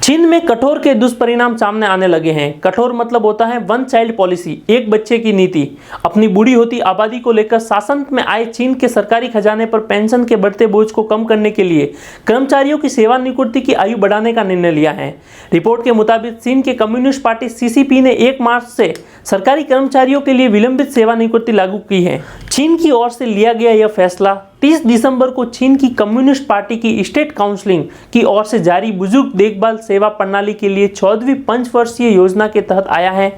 चीन में कठोर के दुष्परिणाम सामने आने लगे हैं। कठोर मतलब होता है वन चाइल्ड पॉलिसी, एक बच्चे की नीति। अपनी बूढ़ी होती आबादी को लेकर शासन में आए चीन के सरकारी खजाने पर पेंशन के बढ़ते बोझ को कम करने के लिए कर्मचारियों की सेवानिवृत्ति की आयु बढ़ाने का निर्णय लिया है। रिपोर्ट के मुताबिक चीन के कम्युनिस्ट पार्टी सीसीपी ने 1 मार्च से सरकारी कर्मचारियों के लिए विलंबित सेवानिवृत्ति लागू की है। चीन की ओर से लिया गया यह फैसला 30 दिसंबर को चीन की कम्युनिस्ट पार्टी की स्टेट काउंसिल की ओर से जारी बुजुर्ग देखभाल सेवा प्रणाली के लिए 14वीं पंचवर्षीय योजना के तहत आया है।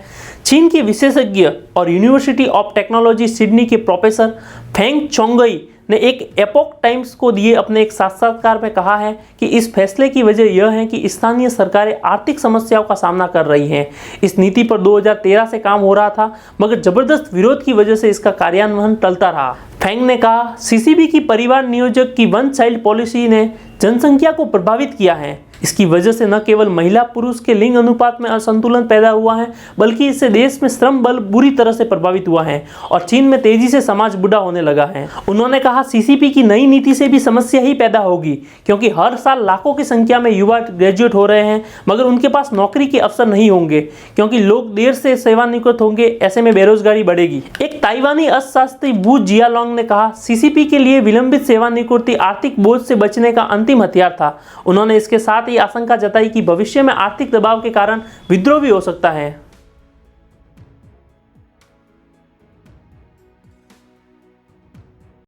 चीन के विशेषज्ञ और यूनिवर्सिटी ऑफ टेक्नोलॉजी सिडनी के प्रोफेसर फेंग चोंगई ने एक एपोक टाइम्स को दिए अपने एक साक्षात्कार में कहा है कि इस फैसले की वजह यह है कि स्थानीय सरकारें आर्थिक समस्याओं का सामना कर रही हैं। इस नीति पर 2013 से काम हो रहा था, मगर जबरदस्त विरोध की वजह से इसका कार्यान्वयन टलता रहा। फेंग ने कहा, सीसीबी की परिवार नियोजक की वन चाइल्ड पॉलिसी ने जनसंख्या को प्रभावित किया है। इसकी वजह से न केवल महिला पुरुष के लिंग अनुपात में असंतुलन पैदा हुआ है, बल्कि इससे देश में श्रम बल बुरी तरह से प्रभावित हुआ है और चीन में तेजी से समाज बूढ़ा होने लगा है। उन्होंने कहा, सीसीपी की नई नीति से भी समस्या ही पैदा होगी, क्योंकि हर साल लाखों की संख्या में युवा ग्रेजुएट हो रहे हैं, मगर उनके पास नौकरी के अवसर नहीं होंगे क्योंकि लोग देर से सेवानिवृत्त होंगे। ऐसे में बेरोजगारी बढ़ेगी। एक ताइवानी अर्थशास्त्री वू जियालोंग ने कहा, सीसीपी के लिए विलंबित सेवानिवृत्ति आर्थिक बोझ से बचने का अंतिम हथियार था। उन्होंने इसके साथ ही आशंका जताई कि भविष्य में आर्थिक दबाव के कारण विद्रोह भी हो सकता है।